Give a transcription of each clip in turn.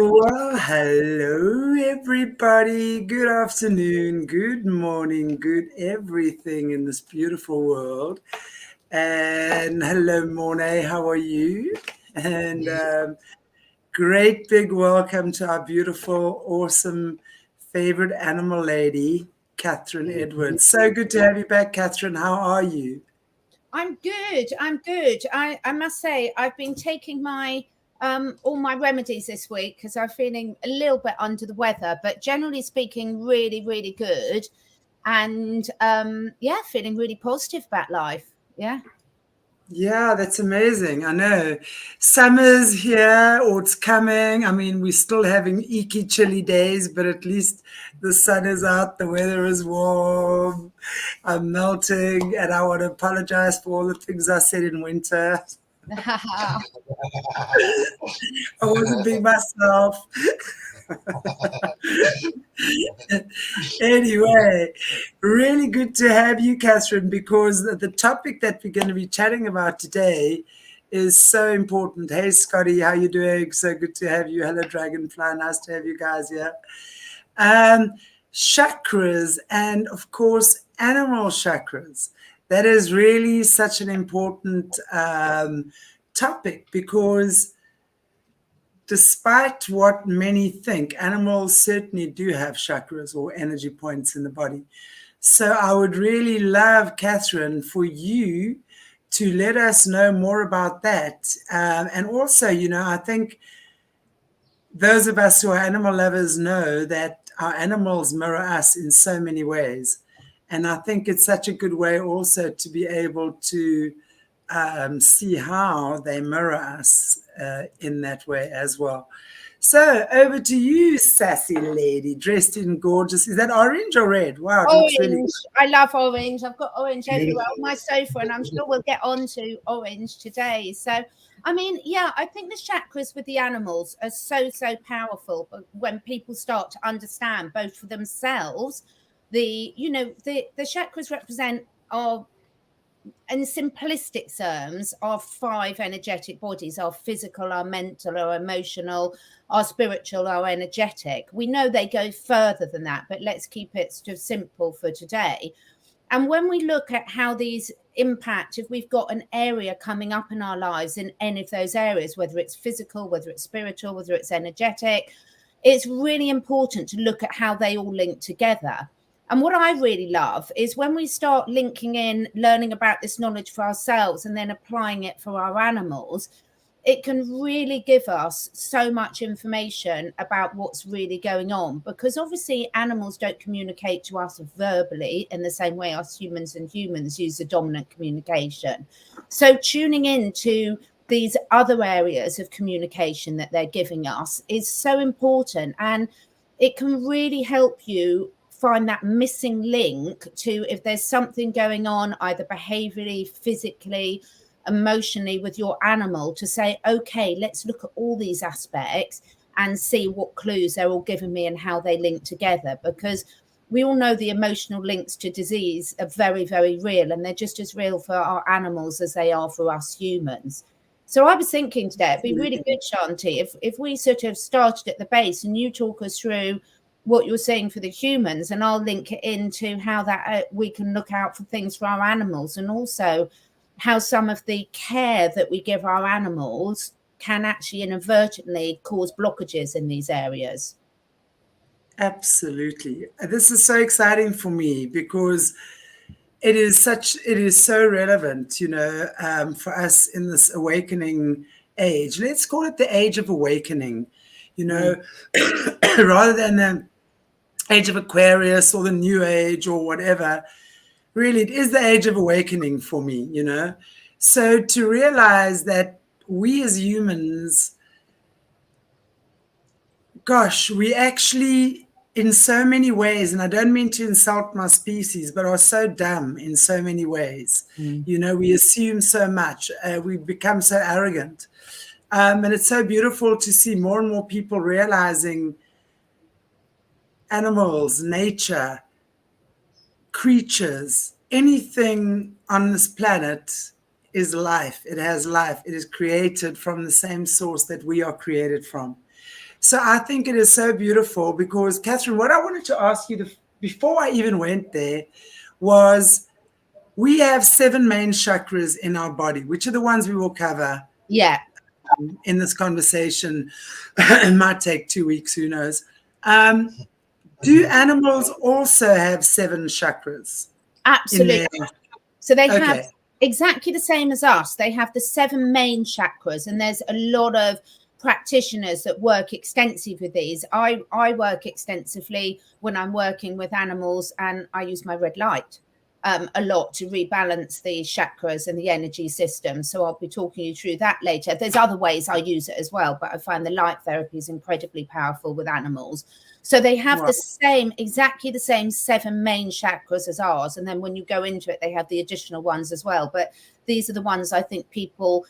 Well, hello everybody. Good afternoon, good morning, good everything in this beautiful world. And hello, Mornay, how are you? And great big welcome to our beautiful, awesome, favorite animal lady, Catherine Edwards. So good to have you back, Catherine. How are you? I'm good. I'm good. I must say I've been taking my all my remedies this week because I'm feeling a little bit under the weather, but generally speaking, really, really good. And yeah, feeling really positive about life. Yeah. Yeah, that's amazing. I know. Summer's here or it's coming. I mean, we're still having icky, chilly days, but at least the sun is out, the weather is warm. I'm melting, and I want to apologize for all the things I said in winter. I wasn't being myself. Anyway, really good to have you, Catherine, because the topic that we're going to be chatting about today is so important. Hey, Scotty, how you doing? So good to have you. Hello, Dragonfly. Nice to have you guys here. Um, Chakras, and of course, animal chakras. That is really such an important topic because despite what many think, animals certainly do have chakras or energy points in the body. So I would really love, Catherine, for you to let us know more about that. And also, I think those of us who are animal lovers know that our animals mirror us in so many ways. And I think it's such a good way also to be able to see how they mirror us in that way as well. So over to you, sassy lady, dressed in gorgeous. Is that orange or red? Wow, it looks really Orange. good. I love orange. I've got orange everywhere on my sofa, and I'm sure we'll get on to orange today. So, I mean, yeah, I think the chakras with the animals are so powerful. But when people start to understand both for themselves, the chakras represent our, in simplistic terms, our five energetic bodies: our physical, our mental, our emotional, our spiritual, our energetic. We know they go further than that, but let's keep it sort of simple for today. And when we look at how these impact, if we've got an area coming up in our lives in any of those areas, whether it's physical, whether it's spiritual, whether it's energetic, it's really important to look at how they all link together. And what I really love is when we start linking in, learning about this knowledge for ourselves and then applying it for our animals, it can really give us so much information about what's really going on, because obviously animals don't communicate to us verbally in the same way us humans use the dominant communication. So tuning into these other areas of communication that they're giving us is so important, and it can really help you find that missing link to if there's something going on either behaviorally, physically, emotionally with your animal, to say, okay, let's look at all these aspects and see what clues they're all giving me and how they link together. Because we all know the emotional links to disease are very real, and they're just as real for our animals as they are for us humans. So I was thinking today it'd be really good, Shanti, if we sort of started at the base and you talk us through what you're saying for the humans, and I'll link it into how that we can look out for things for our animals, and also how some of the care that we give our animals can actually inadvertently cause blockages in these areas. Absolutely. This is so exciting for me because it is so relevant, for us in this awakening age. Let's call it the age of awakening, you know, rather than the age of Aquarius or the new age or whatever. Really, it is the age of awakening for me. So to realize that we as humans, gosh, we actually, in so many ways, and I don't mean to insult my species, but are so dumb in so many ways. We assume so much. We become so arrogant. And it's so beautiful to see more and more people realizing animals, nature, creatures, anything on this planet is life. It has life. It is created from the same source that we are created from. So I think it is so beautiful because, Catherine, what I wanted to ask you before I even went there was, we have 7 main chakras in our body, which are the ones we will cover Yeah. in this conversation. It might take 2 weeks, who knows. Do animals also have 7 chakras in Absolutely. their... So they have Okay. exactly the same as us. They have the 7 main chakras, and there's a lot of practitioners that work extensively with these. I work extensively when I'm working with animals, and I use my red light a lot to rebalance the chakras and the energy system. So I'll be talking you through that later. There's other ways I use it as well, but I find the light therapy is incredibly powerful with animals. So they have Wow. the same, exactly the same 7 main chakras as ours. And then when you go into it, they have the additional ones as well. But these are the ones I think people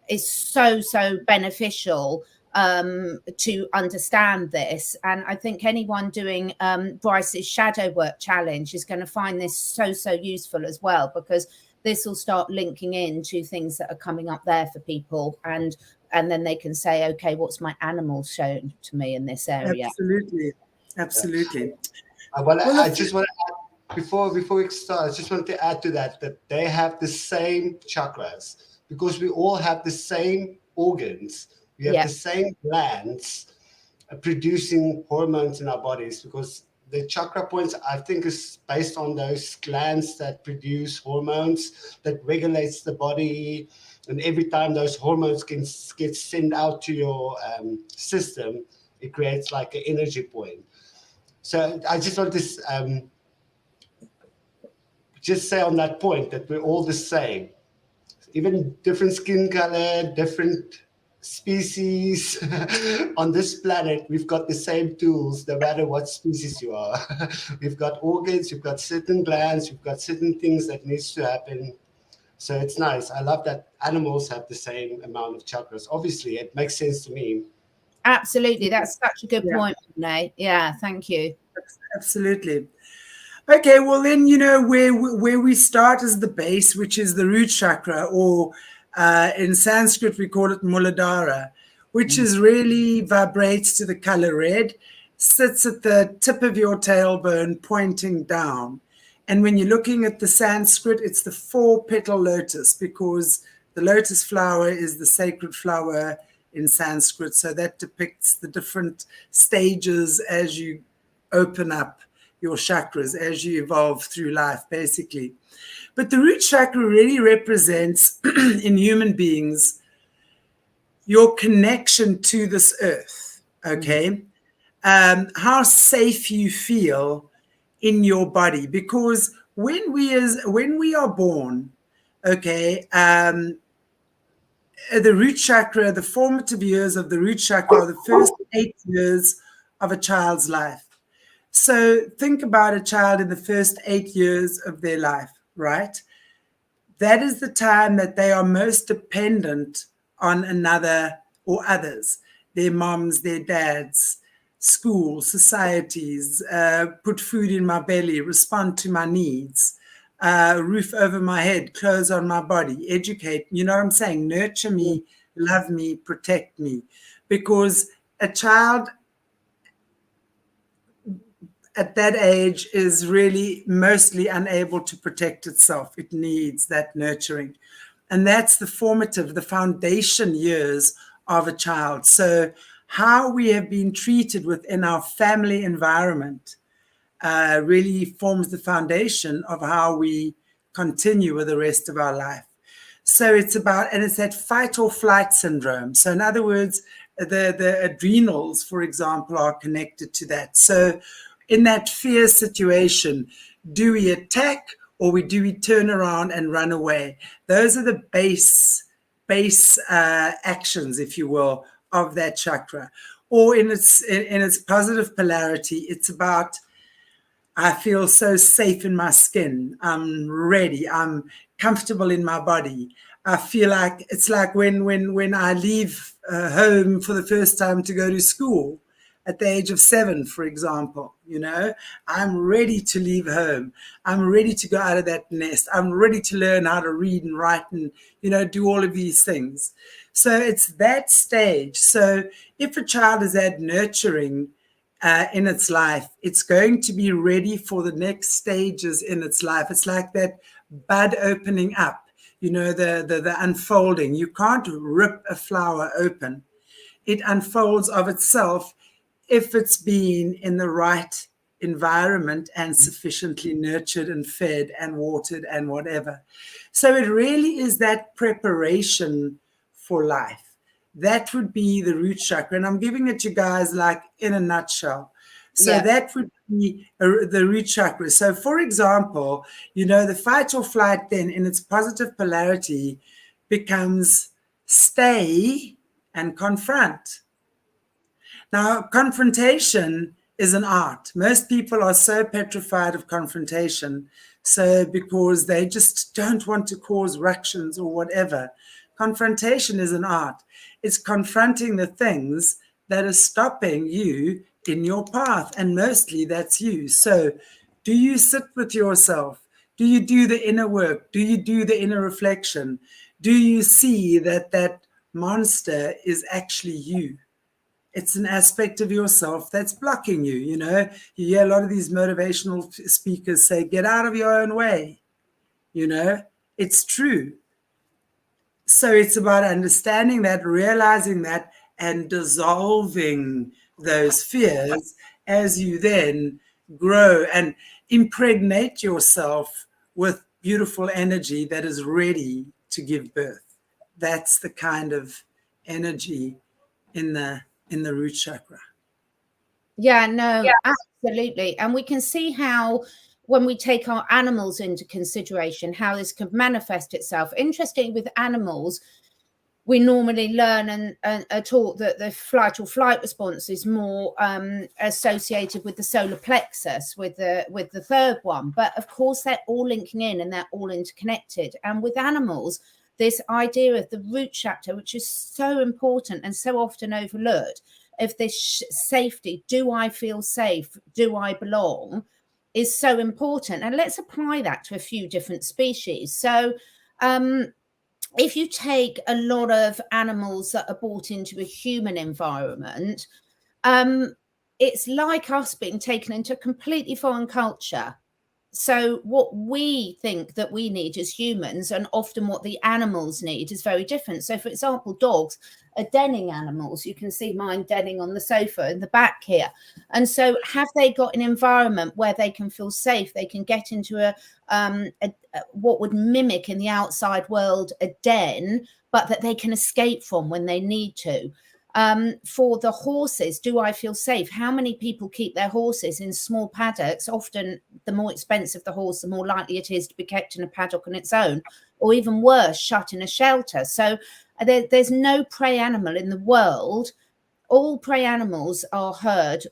is so beneficial to understand this. And I think anyone doing Bryce's shadow work challenge is going to find this so useful as well, because this will start linking into things that are coming up there for people, and then they can say, okay, what's my animal shown to me in this area? Absolutely. Well, I just want to add, before we start, I just want to add to that they have the same chakras, because we all have the same organs. We have the same glands producing hormones in our bodies, because the chakra points, I think, is based on those glands that produce hormones that regulates the body. And every time those hormones get sent out to your system, it creates like an energy point. So I just want to just say on that point that we're all the same, even different skin color, different species on this planet. We've got the same tools, no matter what species you are. We've got organs, we've got certain glands, we've got certain things that needs to happen. So it's nice. I love that animals have the same amount of chakras. Obviously, it makes sense to me. Absolutely. That's such a good point, Renee. Yeah, thank you. Absolutely. Okay, well then, where we start is the base, which is the root chakra, or in Sanskrit we call it Muladhara, which is really vibrates to the color red, sits at the tip of your tailbone pointing down. And when you're looking at the Sanskrit, it's the 4-petal lotus, because the lotus flower is the sacred flower in Sanskrit. So that depicts the different stages as you open up your chakras, as you evolve through life, basically. But the root chakra really represents, in human beings, your connection to this earth, okay? How safe you feel in your body. Because when we are born, okay, the root chakra, the formative years of the root chakra are the first 8 years of a child's life. So think about a child in the first 8 years of their life, right? That is the time that they are most dependent on another or others, their moms, their dads, school, societies, put food in my belly, respond to my needs, roof over my head, clothes on my body, educate, you know what I'm saying? Nurture me, love me, protect me. Because a child at that age is really mostly unable to protect itself. It needs that nurturing. And that's the formative, the foundation years of a child. So how we have been treated within our family environment really forms the foundation of how we continue with the rest of our life. So it's about, and it's that fight or flight syndrome. So in other words, the adrenals, for example, are connected to that. So in that fear situation, do we attack or do we turn around and run away? Those are the base actions, if you will, of that chakra. Or in its positive polarity, it's about, I feel so safe in my skin. I'm ready. I'm comfortable in my body. I feel like it's like when I leave home for the first time to go to school. at the age of 7, for example. I'm ready to leave home. I'm ready to go out of that nest. I'm ready to learn how to read and write and, do all of these things. So it's that stage. So if a child has had nurturing in its life, it's going to be ready for the next stages in its life. It's like that bud opening up, the unfolding. You can't rip a flower open. It unfolds of itself if it's been in the right environment and sufficiently nurtured and fed and watered and whatever. So it really is that preparation for life. That would be the root chakra. And I'm giving it to you guys like in a nutshell. So that would be the root chakra. So for example, the fight or flight then in its positive polarity becomes stay and confront. Now, confrontation is an art. Most people are so petrified of confrontation, so because they just don't want to cause ructions or whatever. Confrontation is an art. It's confronting the things that are stopping you in your path, and mostly that's you. So do you sit with yourself? Do you do the inner work? Do you do the inner reflection? Do you see that monster is actually you? It's an aspect of yourself that's blocking you. You hear a lot of these motivational speakers say, get out of your own way. It's true. So it's about understanding that, realizing that, and dissolving those fears as you then grow and impregnate yourself with beautiful energy that is ready to give birth. That's the kind of energy in the root chakra. Yeah, no, absolutely. And we can see how when we take our animals into consideration, how this can manifest itself. Interesting with animals, we normally learn and are taught that the flight or flight response is more associated with the solar plexus, with the third one. But of course, they're all linking in and they're all interconnected. And with animals, this idea of the root chakra, which is so important and so often overlooked, of this safety, do I feel safe? Do I belong? Is so important. And let's apply that to a few different species. So if you take a lot of animals that are brought into a human environment, it's like us being taken into a completely foreign culture. So what we think that we need as humans and often what the animals need is very different. So for example, dogs are denning animals. You can see mine denning on the sofa in the back here. And so have they got an environment where they can feel safe? They can get into a what would mimic in the outside world a den, but that they can escape from when they need to. For the horses, do I feel safe? How many people keep their horses in small paddocks? Often the more expensive the horse, the more likely it is to be kept in a paddock on its own, or even worse, shut in a shelter. So there's no prey animal in the world. All prey animals are herd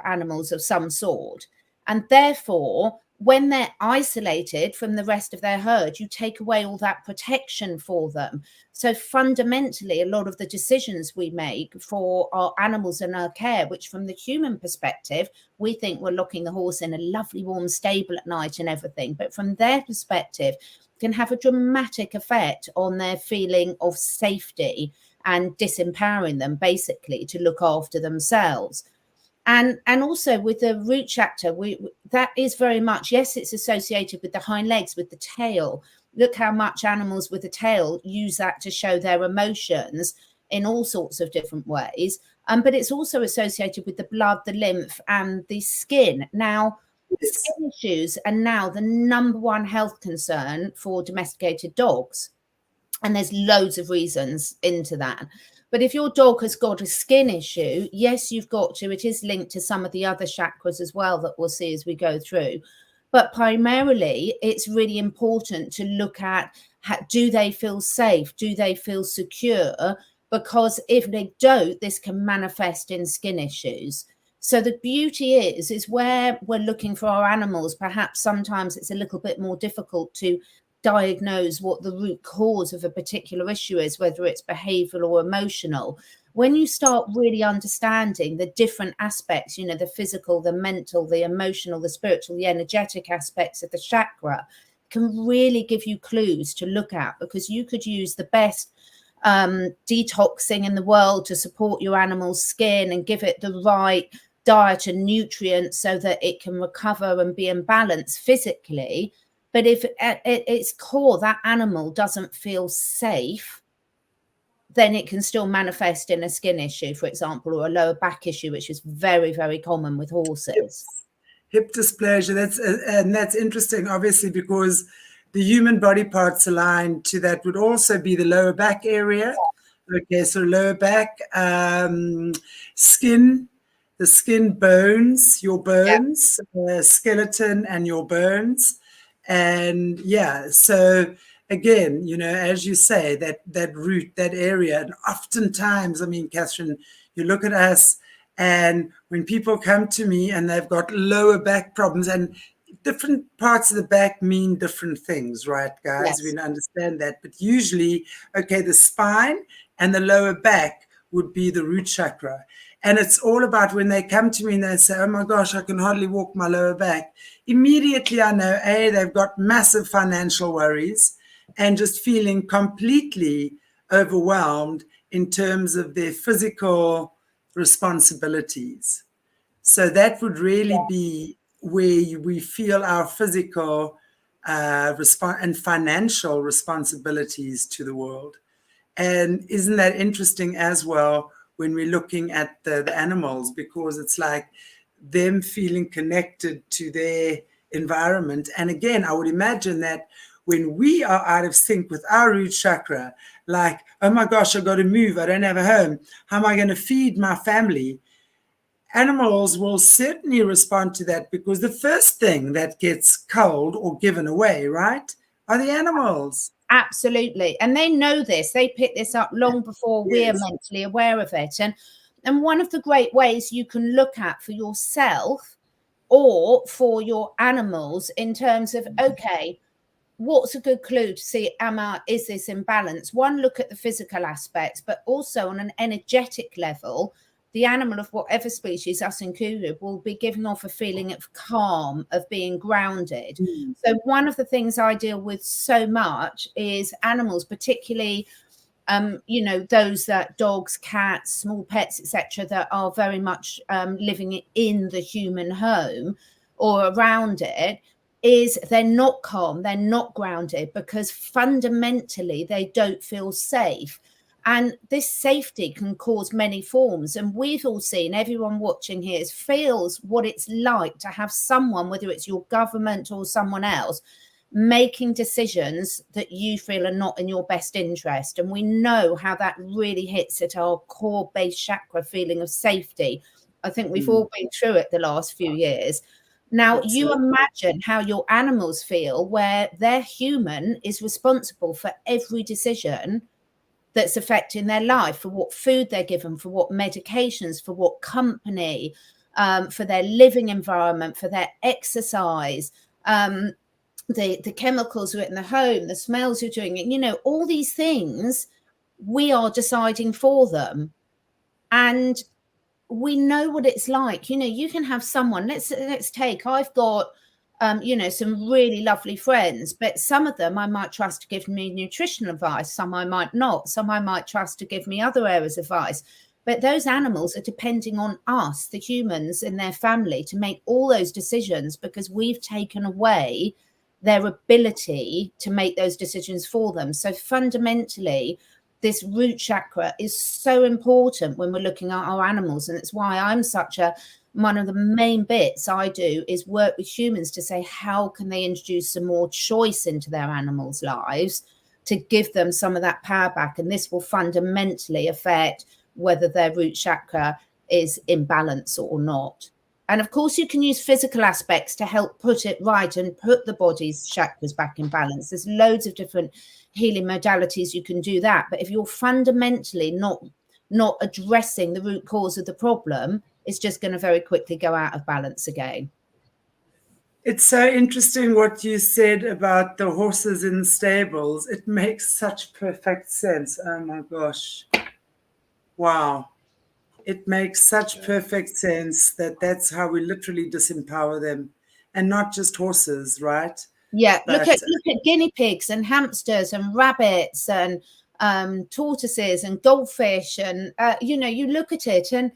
animals of some sort. And therefore, when they're isolated from the rest of their herd, you take away all that protection for them. So fundamentally, a lot of the decisions we make for our animals and our care, which from the human perspective, we think we're locking the horse in a lovely warm stable at night and everything. But from their perspective, can have a dramatic effect on their feeling of safety and disempowering them basically to look after themselves. And also with the root chakra, that is very much, yes, it's associated with the hind legs, with the tail. Look how much animals with the tail use that to show their emotions in all sorts of different ways. But it's also associated with the blood, the lymph, and the skin. Now, skin issues are now the number one health concern for domesticated dogs. And there's loads of reasons into that. But if your dog has got a skin issue, yes, you've got to. It is linked to some of the other chakras as well that we'll see as we go through. But primarily, it's really important to look at, do they feel safe? Do they feel secure? Because if they don't, this can manifest in skin issues. So the beauty is where we're looking for our animals, perhaps sometimes it's a little bit more difficult to diagnose what the root cause of a particular issue is, whether it's behavioral or emotional. when you start really understanding the different aspects, you know, the physical, the mental, the emotional, the spiritual, the energetic aspects of the chakra, can really give you clues to look at, because you could use the best detoxing in the world to support your animal's skin and give it the right diet and nutrients so that it can recover and be in balance physically. But if at its core that animal doesn't feel safe, then it can still manifest in a skin issue, for example, or a lower back issue, which is very, very common with horses. Hip dysplasia, that's interesting, obviously, because the human body parts aligned to that would also be the lower back area. Okay, so lower back, skin, the skin, bones, your bones, skeleton and your bones. And yeah, so again, you know, as you say, that root, that area, and oftentimes, I mean, Catherine, you look at us, and when people come to me and they've got lower back problems, and different parts of the back mean different things, right, guys? Yes. We understand that. But usually, okay, the spine and the lower back would be the root chakra. And it's all about when they come to me and they say, oh my gosh, I can hardly walk my lower back. Immediately I know, A, they've got massive financial worries and just feeling completely overwhelmed in terms of their physical responsibilities. So that would really be where we feel our physical and financial responsibilities to the world. And isn't that interesting as well when we're looking at the animals, because it's like them feeling connected to their environment. And again, I would imagine that when we are out of sync with our root chakra, like, oh my gosh, I got to move, I don't have a home, how am I going to feed my family? Animals will certainly respond to that, because the first thing that gets culled or given away, right, are the animals. Absolutely. And they know this. They pick this up long before we're mentally aware of it. And one of the great ways you can look at for yourself or for your animals in terms of, okay, what's a good clue to see, is this in balance? One, look at the physical aspects, but also on an energetic level, the animal of whatever species, us included, will be giving off a feeling of calm, of being grounded. So one of the things I deal with so much is animals, particularly, you know, those that dogs, cats, small pets, etc., that are very much living in the human home or around it, is they're not calm, they're not grounded, because fundamentally they don't feel safe. And this safety can cause many forms. And we've all seen, everyone watching here feels what it's like to have someone, whether it's your government or someone else, making decisions that you feel are not in your best interest. And we know how that really hits at our core base chakra feeling of safety. I think we've all been through it the last few years. Now, you imagine how your animals feel, where their human is responsible for every decision that's affecting their life, for what food they're given, for what medications, for what company, for their living environment, for their exercise, the chemicals are in the home, the smells you're doing, you know, all these things we are deciding for them. And we know what it's like. You know, you can have someone, let's take, I've got you know, some really lovely friends, but some of them I might trust to give me nutritional advice, some I might not, some I might trust to give me other areas of advice. But those animals are depending on us, the humans in their family, to make all those decisions, because we've taken away their ability to make those decisions for them. So fundamentally, this root chakra is so important when we're looking at our animals. And it's why I'm one of the main bits I do is work with humans to say, how can they introduce some more choice into their animals' lives to give them some of that power back? And this will fundamentally affect whether their root chakra is in balance or not. And of course, you can use physical aspects to help put it right and put the body's chakras back in balance. There's loads of different healing modalities you can do that. But if you're fundamentally not addressing the root cause of the problem, it's just going to very quickly go out of balance again. It's so interesting what you said about the horses in the stables. It makes such perfect sense. Oh my gosh. Wow. It makes such Yeah. perfect sense that that's how we literally disempower them, and not just horses, right? Yeah, But look at guinea pigs and hamsters and rabbits and tortoises and goldfish, and you know, you look at it, and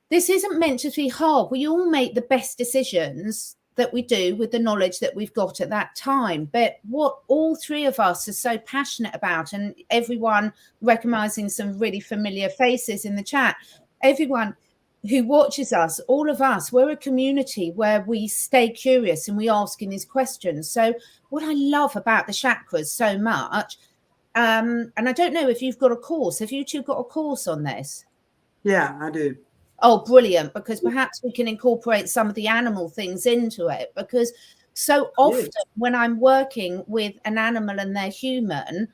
this isn't meant to be hard. We all make the best decisions that we do with the knowledge that we've got at that time. But what all three of us are so passionate about, and everyone recognizing some really familiar faces in the chat, everyone who watches us, all of us, we're a community where we stay curious and we asking these questions. So what I love about the chakras so much, and I don't know if you've got a course. Have you two got a course on this? yeah, I do. Oh, brilliant, because perhaps we can incorporate some of the animal things into it, because so often when I'm working with an animal and they're human,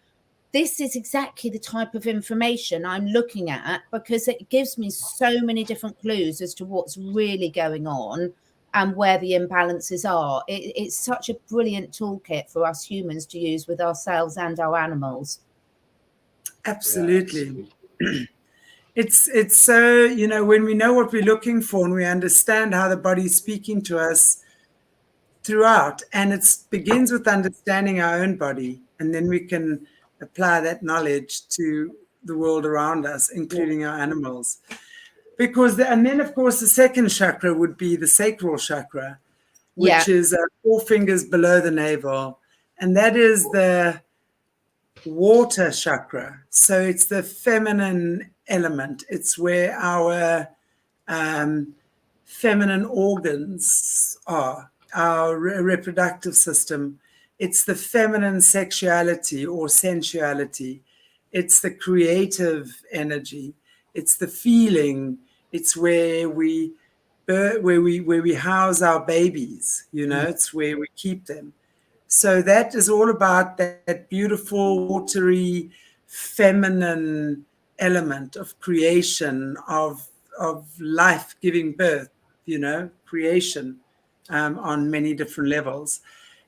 this is exactly the type of information I'm looking at, because it gives me so many different clues as to what's really going on and where the imbalances are. It's such a brilliant toolkit for us humans to use with ourselves and our animals. Absolutely. It's so, you know, when we know what we're looking for and we understand how the body's speaking to us throughout, and it begins with understanding our own body, and then we can apply that knowledge to the world around us, including our animals. Because and then of course the second chakra would be the sacral chakra, which is 4 fingers below the navel, and that is the water chakra. So it's the feminine element. It's where our feminine organs are, our reproductive system. It's the feminine sexuality or sensuality. It's the creative energy. It's the feeling. It's where we house our babies. You know, it's where we keep them. So that is all about that beautiful, watery, feminine element of creation, of life giving birth, you know, creation on many different levels.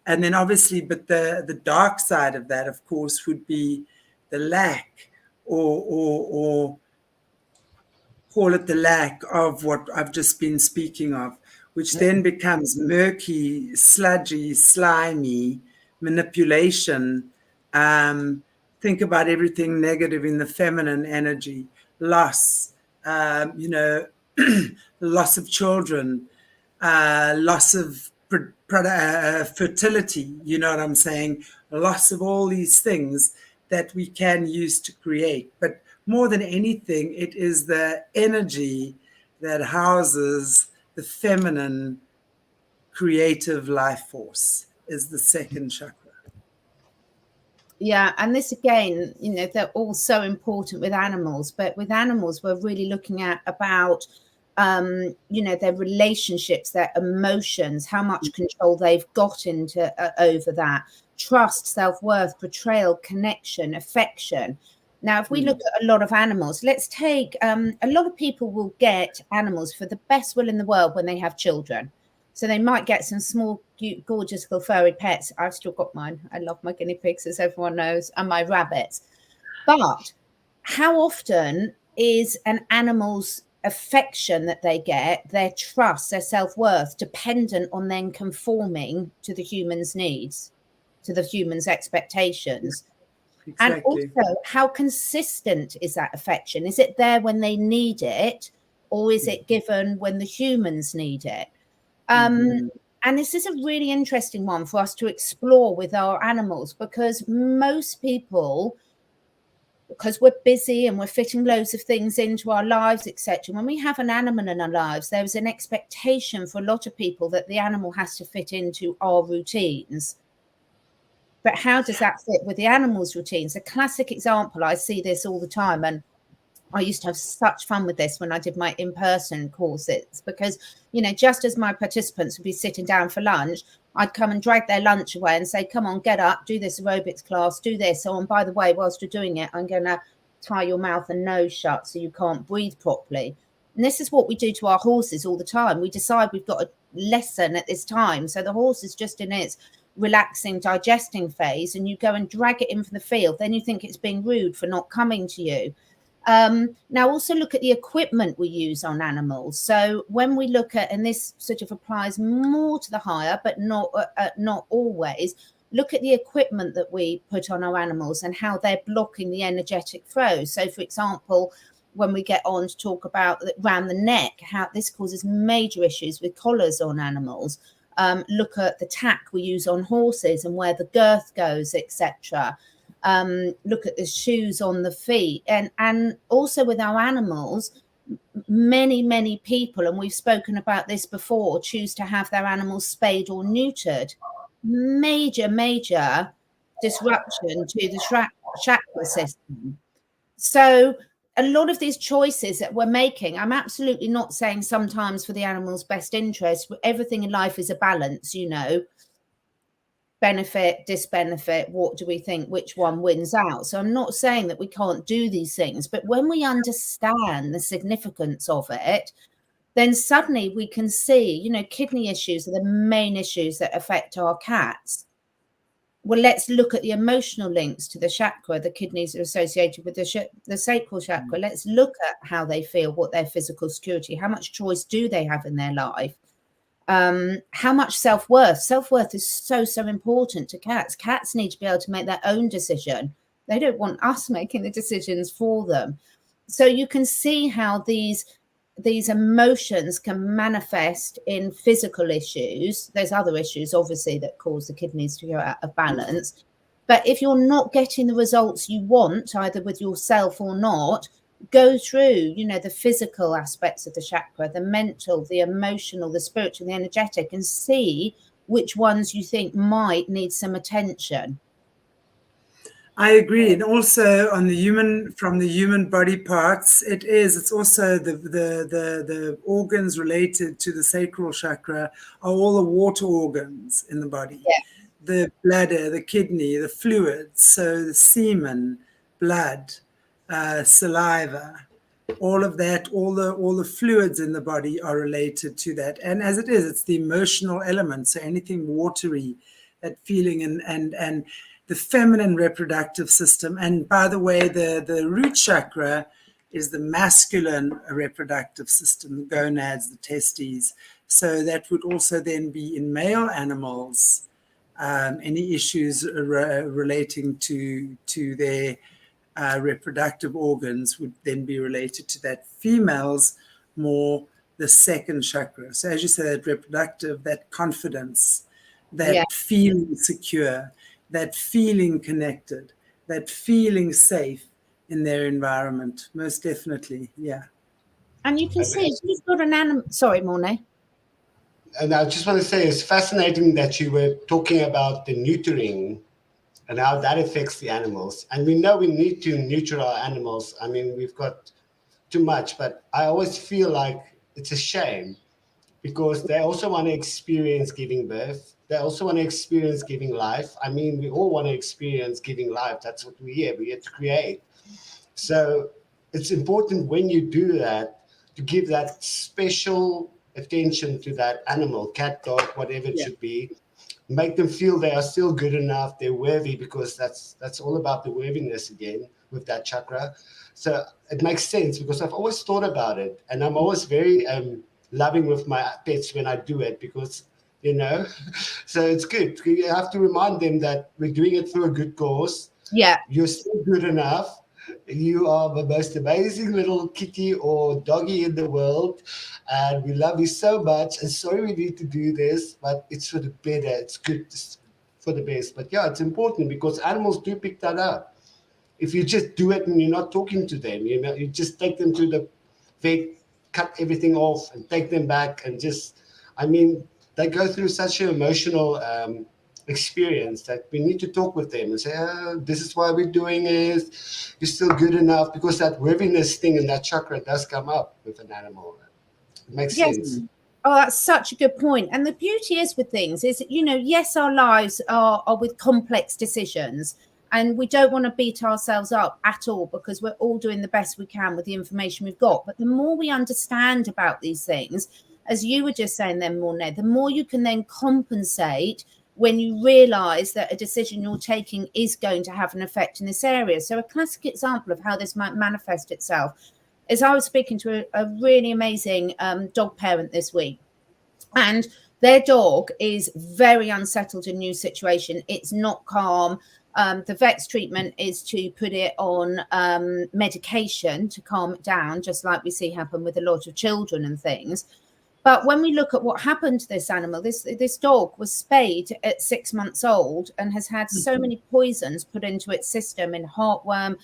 And then obviously, but the dark side of that, of course, would be the lack or call it the lack of what I've just been speaking of, which then becomes murky, sludgy, slimy, manipulation. Think about everything negative in the feminine energy, loss, you know, loss of children, loss of fertility, you know what I'm saying? Loss of all these things that we can use to create. But more than anything, it is the energy that houses the feminine creative life force, is the second chakra. Yeah, and this again, you know, they're all so important with animals, but with animals, we're really looking at about, you know, their relationships, their emotions, how much control they've got into over that, trust, self-worth, betrayal, connection, affection. Now, if we look at a lot of animals, let's take a lot of people will get animals for the best will in the world when they have children. So they might get some small, cute, gorgeous little furry pets. I've still got mine. I love my guinea pigs, as everyone knows, and my rabbits. But how often is an animal's affection that they get, their trust, their self-worth, dependent on them conforming to the human's needs, to the human's expectations? Exactly. And also, how consistent is that affection? Is it there when they need it, or is it given when the humans need it? And this is a really interesting one for us to explore with our animals, because most people, because we're busy and we're fitting loads of things into our lives, etc. When we have an animal in our lives, there is an expectation for a lot of people that the animal has to fit into our routines. But how does that fit with the animal's routines? A classic example, I see this all the time, and I used to have such fun with this when I did my in-person courses, because, you know, just as my participants would be sitting down for lunch, I'd come and drag their lunch away and say, come on, get up, do this aerobics class, do this. Oh, and by the way, whilst you're doing it, I'm going to tie your mouth and nose shut so you can't breathe properly. And this is what we do to our horses all the time. We decide we've got a lesson at this time. So the horse is just in its relaxing, digesting phase, and you go and drag it in from the field. Then you think it's being rude for not coming to you. Now, also look at the equipment we use on animals. So when we look at, and this sort of applies more to the higher, but not always, look at the equipment that we put on our animals and how they're blocking the energetic flow. So, for example, when we get on to talk about around the neck, how this causes major issues with collars on animals. Look at the tack we use on horses and where the girth goes, etc. Look at the shoes on the feet, and also with our animals, many people, and we've spoken about this before, choose to have their animals spayed or neutered. Major disruption to the chakra system. So a lot of these choices that we're making, I'm absolutely not saying sometimes for the animal's best interest. Everything in life is a balance, you know, benefit, disbenefit, what do we think, which one wins out? So I'm not saying that we can't do these things, but when we understand the significance of it, then suddenly we can see, you know, kidney issues are the main issues that affect our cats. Well, let's look at the emotional links to the chakra. The kidneys are associated with the sacral chakra. Let's look at how they feel, what their physical security, how much choice do they have in their life? How much self-worth is so important to cats. Cats need to be able to make their own decision. They don't want us making the decisions for them. So you can see how these emotions can manifest in physical issues. There's other issues obviously that cause the kidneys to go out of balance, but if you're not getting the results you want, either with yourself or not, go through, you know, the physical aspects of the chakra, the mental, the emotional, the spiritual, the energetic, and see which ones you think might need some attention. I agree. And also on the from the human body parts, it's also the organs related to the sacral chakra are all the water organs in the body. Yeah. The bladder, the kidney, the fluids, so the semen, blood, saliva, all of that, all the fluids in the body are related to that. And as it is, it's the emotional element. So anything watery, that feeling and the feminine reproductive system. And by the way, the root chakra is the masculine reproductive system, the gonads, the testes. So that would also then be in male animals. Any issues relating to their reproductive organs would then be related to that. Females, more the second chakra. So as you say, that reproductive, that confidence, that feeling secure, that feeling connected, that feeling safe in their environment. Most definitely, yeah. And you can see if you've got an animal. Sorry, Mornay. And I just want to say it's fascinating that you were talking about the neutering and how that affects the animals. And we know we need to neuter our animals. I mean, we've got too much, but I always feel like it's a shame because they also want to experience giving birth. They also want to experience giving life. I mean, we all want to experience giving life. That's what we're here. We're here to create. So it's important when you do that to give that special attention to that animal, cat, dog, whatever it should be. Make them feel they are still good enough, they're worthy, because that's all about the worthiness again with that chakra. So it makes sense because I've always thought about it, and I'm always very loving with my pets when I do it because, you know, so it's good. You have to remind them that we're doing it through a good cause. Yeah. You're still good enough. You are the most amazing little kitty or doggy in the world, and we love you so much. And sorry we need to do this, but it's for the better. It's good for the best. But yeah, it's important because animals do pick that up. If you just do it and you're not talking to them, you know, you just take them to the vet, cut everything off, and take them back, and just, I mean, they go through such an emotional experience that we need to talk with them and say, this is why we're doing it. You're still good enough, because that worthiness thing in that chakra does come up with an animal. It makes sense. Oh, that's such a good point. And the beauty is with things is, you know, yes, our lives are with complex decisions, and we don't want to beat ourselves up at all because we're all doing the best we can with the information we've got. But the more we understand about these things, as you were just saying then, Mornay, the more you can then compensate when you realize that a decision you're taking is going to have an effect in this area. So a classic example of how this might manifest itself is I was speaking to a really amazing dog parent this week, and their dog is very unsettled in a new situation. It's not calm. The vet's treatment is to put it on medication to calm it down, just like we see happen with a lot of children and things. But when we look at what happened to this animal, this dog was spayed at 6 months old and has had so many poisons put into its system, in heartworm,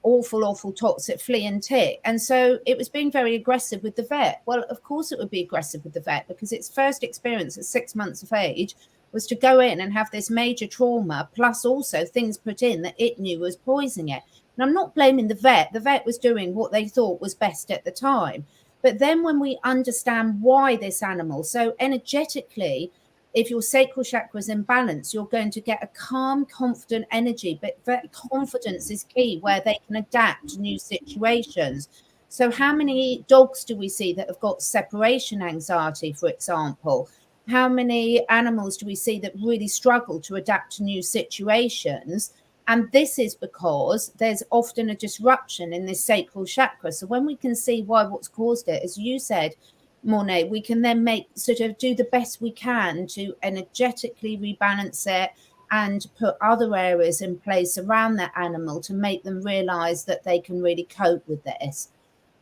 awful toxic flea and tick. And so it was being very aggressive with the vet. Well, of course it would be aggressive with the vet, because its first experience at 6 months of age was to go in and have this major trauma, plus also things put in that it knew was poisoning it. And I'm not blaming the vet. The vet was doing what they thought was best at the time. But then when we understand why this animal, so energetically, if your sacral chakra is in balance, you're going to get a calm, confident energy. But confidence is key, where they can adapt to new situations. So how many dogs do we see that have got separation anxiety, for example? How many animals do we see that really struggle to adapt to new situations? And this is because there's often a disruption in this sacral chakra. So when we can see what's caused it, as you said, Mornay, we can then do the best we can to energetically rebalance it and put other areas in place around that animal to make them realize that they can really cope with this.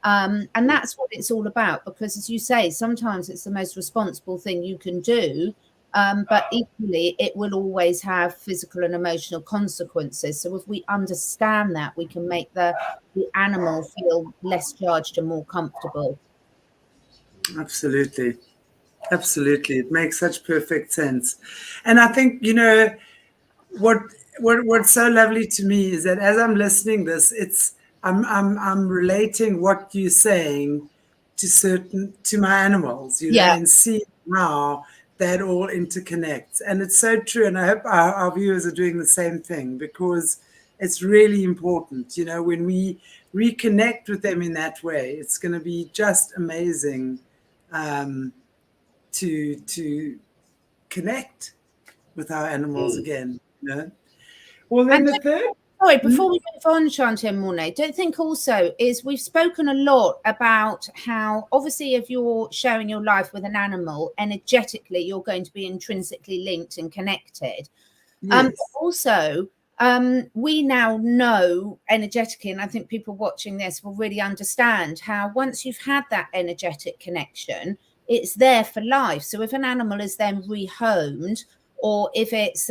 And that's what it's all about, because as you say, sometimes it's the most responsible thing you can do. But equally, it will always have physical and emotional consequences. So if we understand that, we can make the animal feel less charged and more comfortable. Absolutely. It makes such perfect sense. And I think, what's so lovely to me is that as I'm listening this, I'm relating what you're saying to my animals, and see how that all interconnects. And it's so true. And I hope our viewers are doing the same thing, because it's really important, when we reconnect with them in that way, it's going to be just amazing to connect with our animals again. Well, then the third. Sorry, before we move on, Shanti and Mornay, don't think also is we've spoken a lot about how obviously if you're sharing your life with an animal, energetically you're going to be intrinsically linked and connected. Yes. Also, we now know energetically, and I think people watching this will really understand how once you've had that energetic connection, it's there for life. So if an animal is then rehomed, or if it's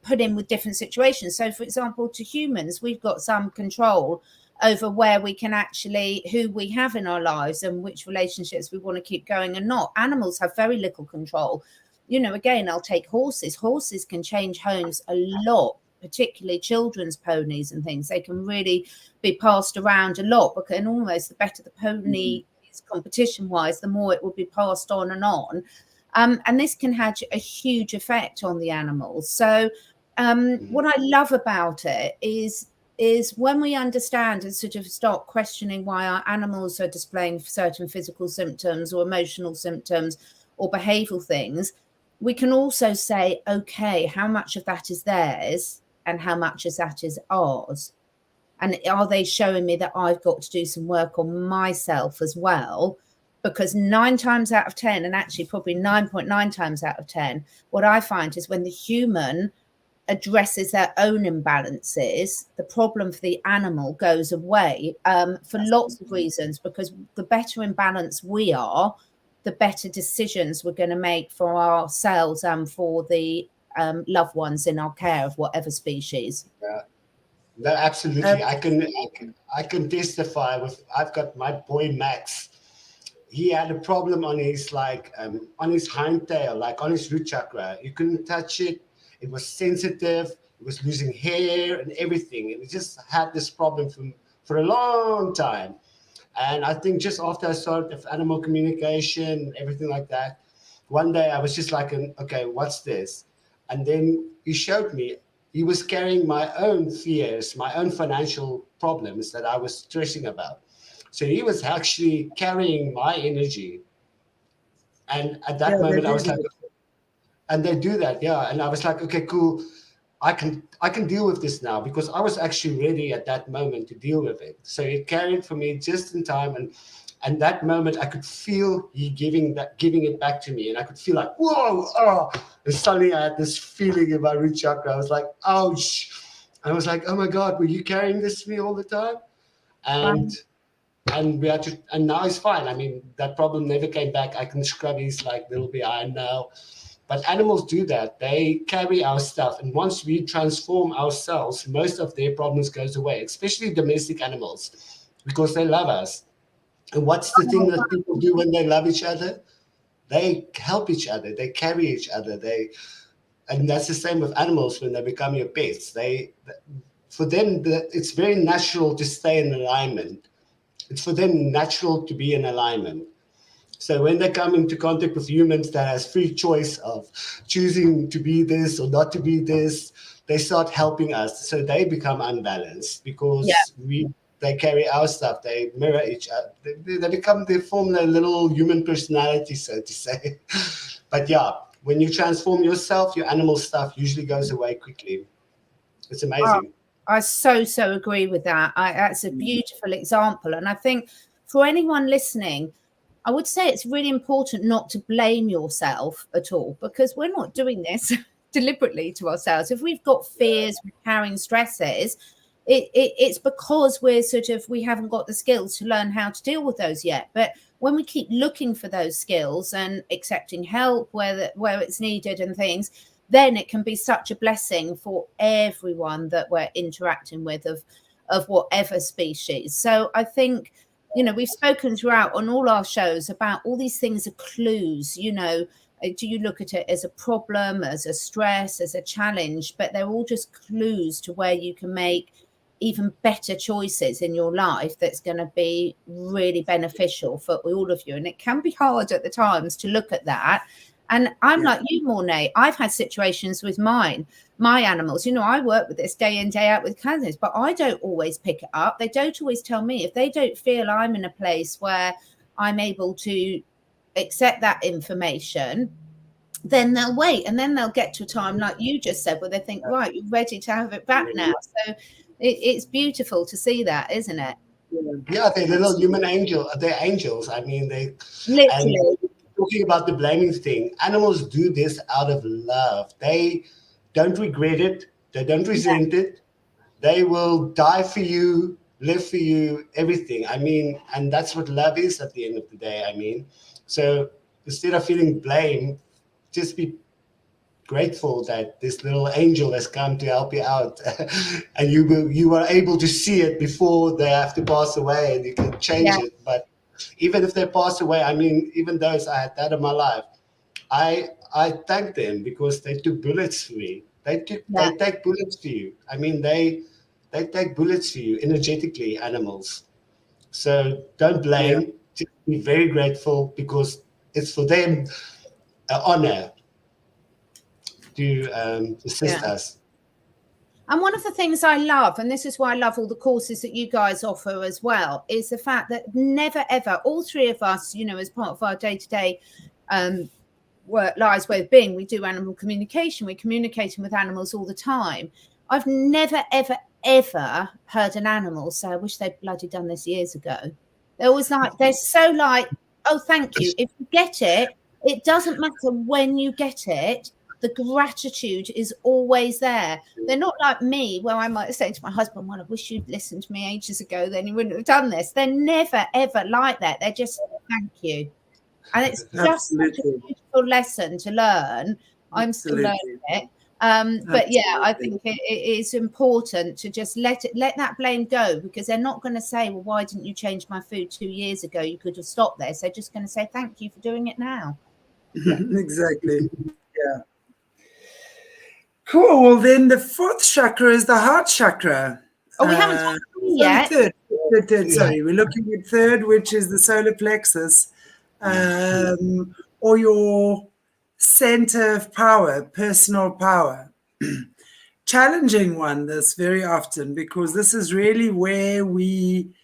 put in with different situations. So for example, to humans, we've got some control over where we can who we have in our lives and which relationships we want to keep going and not. Animals have very little control. Again, I'll take horses. Horses can change homes a lot, particularly children's ponies and things. They can really be passed around a lot, because almost the better the pony is competition wise, the more it will be passed on and on. And this can have a huge effect on the animals. So what I love about it is when we understand and sort of start questioning why our animals are displaying certain physical symptoms or emotional symptoms or behavioral things, we can also say, okay, how much of that is theirs and how much of that is ours? And are they showing me that I've got to do some work on myself as well? Because 9 times out of 10, and actually probably 9.9 times out of 10, what I find is when the human addresses their own imbalances, the problem for the animal goes away for lots of reasons, because the better in balance we are, the better decisions we're going to make for ourselves and for the loved ones in our care of whatever species. Yeah, that absolutely. I can testify with. I've got my boy Max. He had a problem on his on his hind tail, like on his root chakra. You couldn't touch it. It was sensitive. It was losing hair and everything. It just had this problem for a long time. And I think just after I started with animal communication, everything like that, one day I was just like, okay, what's this? And then he showed me he was carrying my own fears, my own financial problems that I was stressing about. So he was actually carrying my energy. And at that moment, I was like, And they do that, yeah. And I was like, okay, cool. I can deal with this now, because I was actually ready at that moment to deal with it. So it carried for me just in time, and that moment I could feel he giving it back to me, and I could feel like, whoa, oh, and suddenly I had this feeling in my root chakra. I was like, ouch. I was like, oh my God, were you carrying this to me all the time? And we had to, and now it's fine. I mean, that problem never came back. I can scrub his like little behind now. But animals do that. They carry our stuff. And once we transform ourselves, most of their problems goes away, especially domestic animals, because they love us. And what's the thing that people do when they love each other? They help each other. They carry each other. And that's the same with animals when they become your pets. For them, it's very natural to stay in alignment. It's for them natural to be in alignment. So when they come into contact with humans that has free choice of choosing to be this or not to be this, they start helping us. So they become unbalanced because they carry our stuff. They mirror each other. They form their little human personality, so to say. But yeah, when you transform yourself, your animal stuff usually goes away quickly. It's amazing. I so agree with that. That's a beautiful example. And I think for anyone listening, I would say it's really important not to blame yourself at all, because we're not doing this deliberately to ourselves. If we've got fears, we're carrying stresses, it's because we haven't got the skills to learn how to deal with those yet. But when we keep looking for those skills and accepting help where it's needed and things, then it can be such a blessing for everyone that we're interacting with of whatever species. So I think, we've spoken throughout on all our shows about all these things are clues. Do you look at it as a problem, as a stress, as a challenge? But they're all just clues to where you can make even better choices in your life that's going to be really beneficial for all of you. And it can be hard at the times to look at that. And I'm like you, Mornay. I've had situations with my animals. I work with this day in, day out with canines, but I don't always pick it up. They don't always tell me. If they don't feel I'm in a place where I'm able to accept that information, then they'll wait. And then they'll get to a time, like you just said, where they think, right, you're ready to have it back now. So it's beautiful to see that, isn't it? Yeah, they're little human angels. They're angels. I mean, they literally. Talking about the blaming thing, animals do this out of love. They don't regret it. They don't resent it. They will die for you, live for you, everything. I mean, and that's what love is at the end of the day. I mean, so instead of feeling blame, just be grateful that this little angel has come to help you out, and you are able to see it before they have to pass away, and you can change it. But even if they pass away, I mean, even though I had that in my life, I thank them because they took bullets for me. They take bullets for you. I mean, they take bullets for you energetically, animals. So don't blame. Just be very grateful, because it's for them an honor to assist us. And one of the things I love, and this is why I love all the courses that you guys offer as well, is the fact that never, ever, all three of us, as part of our day-to-day lives way of being, we do animal communication. We're communicating with animals all the time. I've never, ever, ever heard an animal say, I wish they'd bloody done this years ago. They're always they're so oh, thank you. If you get it, it doesn't matter when you get it. The gratitude is always there. They're not like me, where I might say to my husband, well, I wish you'd listened to me ages ago, then you wouldn't have done this. They're never, ever like that. They're just, thank you. And it's just such a beautiful lesson to learn. I'm still learning it. But yeah, I think it is important to just let that blame go, because they're not going to say, well, why didn't you change my food 2 years ago? You could have stopped this. They're just going to say, thank you for doing it now. Exactly. Yeah. Cool. Well, then the fourth chakra is the heart chakra. Oh, we haven't talked yet. Third, sorry. We're looking at third, which is the solar plexus, or your center of power, personal power. Challenging one, this very often, because this is really where we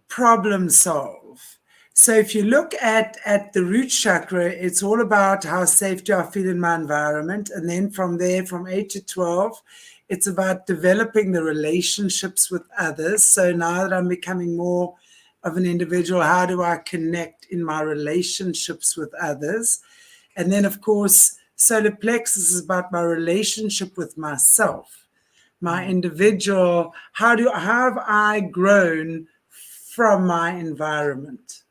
problem solve. So if you look at the root chakra, it's all about how safe do I feel in my environment. And then from there, from 8 to 12, it's about developing the relationships with others. So now that I'm becoming more of an individual, how do I connect in my relationships with others? And then, of course, solar plexus is about my relationship with myself, my individual. How have I grown from my environment?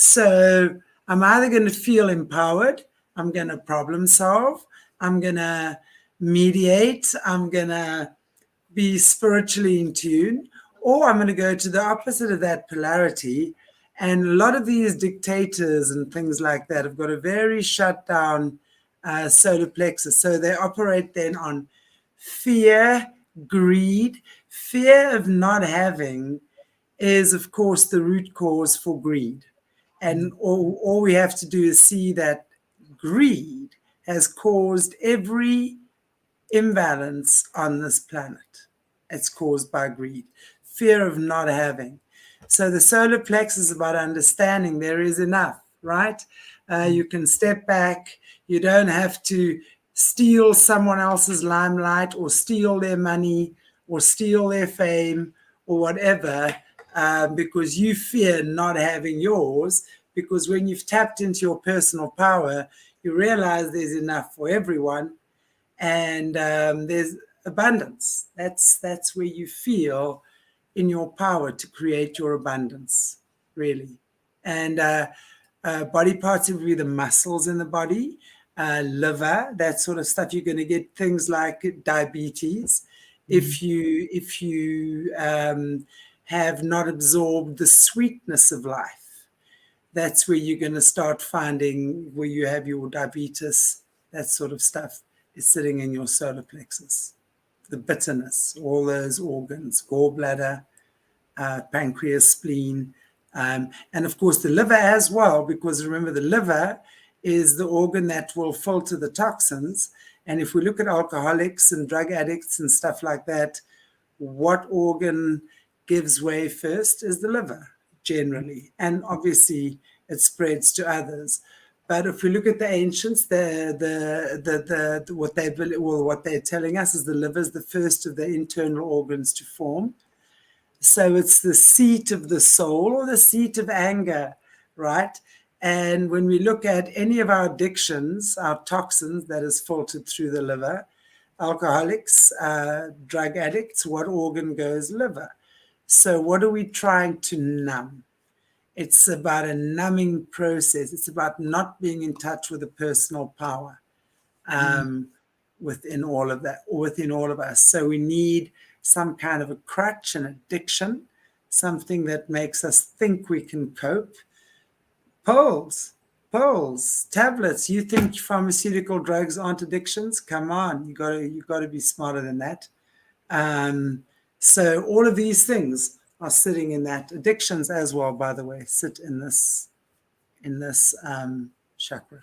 So I'm either going to feel empowered, I'm going to problem solve, I'm going to mediate, I'm going to be spiritually in tune, or I'm going to go to the opposite of that polarity. And a lot of these dictators and things like that have got a very shut down solar plexus. So they operate then on fear, greed. Fear of not having is, of course, the root cause for greed. And all we have to do is see that greed has caused every imbalance on this planet. It's caused by greed, fear of not having. So the solar plexus is about understanding there is enough, right? You can step back. You don't have to steal someone else's limelight or steal their money or steal their fame or whatever, because you fear not having yours. Because when you've tapped into your personal power, you realize there's enough for everyone, and there's abundance. That's where you feel in your power to create your abundance, really. And body parts would be the muscles in the body, liver, that sort of stuff. You're going to get things like diabetes if you have not absorbed the sweetness of life. That's where you're going to start finding where you have your diabetes, that sort of stuff is sitting in your solar plexus. The bitterness, all those organs, gallbladder, pancreas, spleen, and of course the liver as well, because remember the liver is the organ that will filter the toxins. And if we look at alcoholics and drug addicts and stuff like that, what organ gives way first is the liver, generally. And obviously it spreads to others. But if we look at the ancients, what they're telling us is the liver is the first of the internal organs to form. So it's the seat of the soul or the seat of anger, right? And when we look at any of our addictions, our toxins that is filtered through the liver, alcoholics, drug addicts, what organ goes? Liver. So what are we trying to numb? It's about a numbing process. It's about not being in touch with the personal power within all of that, or within all of us. So we need some kind of a crutch, an addiction, something that makes us think we can cope. Pills, tablets. You think pharmaceutical drugs aren't addictions? Come on, you got to be smarter than that. So all of these things are sitting in that. Addictions as well, by the way, sit in this chakra.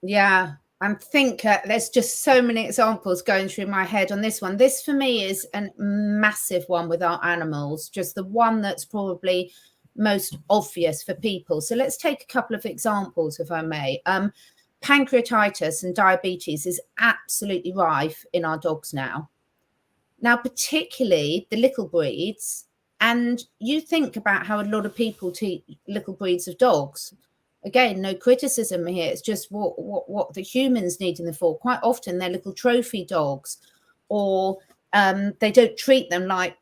Yeah, I think there's just so many examples going through my head on this one. This for me is a massive one with our animals, just the one that's probably most obvious for people. So let's take a couple of examples, if I may. Pancreatitis and diabetes is absolutely rife in our dogs now. Now, particularly the little breeds, and you think about how a lot of people treat little breeds of dogs. Again, no criticism here. It's just what the humans need them for. Quite often they're little trophy dogs, or they don't treat them like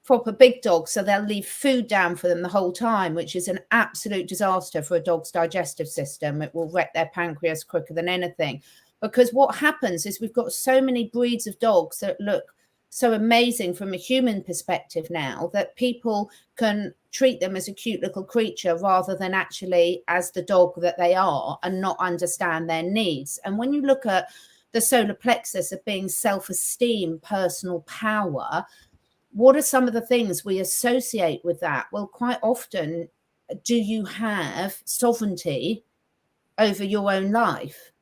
proper big dogs, so they'll leave food down for them the whole time, which is an absolute disaster for a dog's digestive system. It will wreck their pancreas quicker than anything. Because what happens is we've got so many breeds of dogs that look so amazing from a human perspective now that people can treat them as a cute little creature rather than actually as the dog that they are, and not understand their needs. And when you look at the solar plexus of being self-esteem, personal power, what are some of the things we associate with that? Well, quite often, do you have sovereignty over your own life?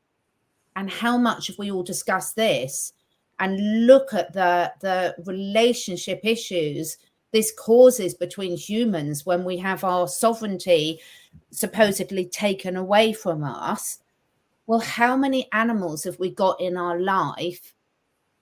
And how much have we all discussed this? And look at the relationship issues this causes between humans when we have our sovereignty supposedly taken away from us. Well, how many animals have we got in our life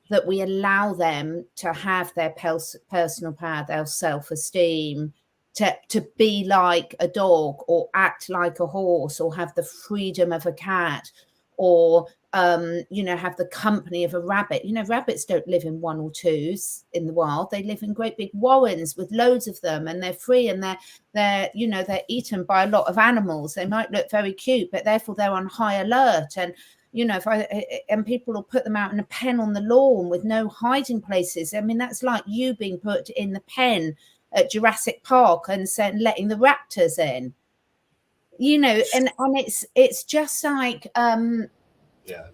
that we allow them to have their personal power, their self-esteem, to be like a dog or act like a horse or have the freedom of a cat or have the company of a rabbit? Rabbits don't live in one or twos in the wild. They live in great big warrens with loads of them, and they're free, and they're eaten by a lot of animals. They might look very cute, but therefore they're on high alert. And and people will put them out in a pen on the lawn with no hiding places. I mean, that's like you being put in the pen at Jurassic Park and letting the raptors in. And it's just like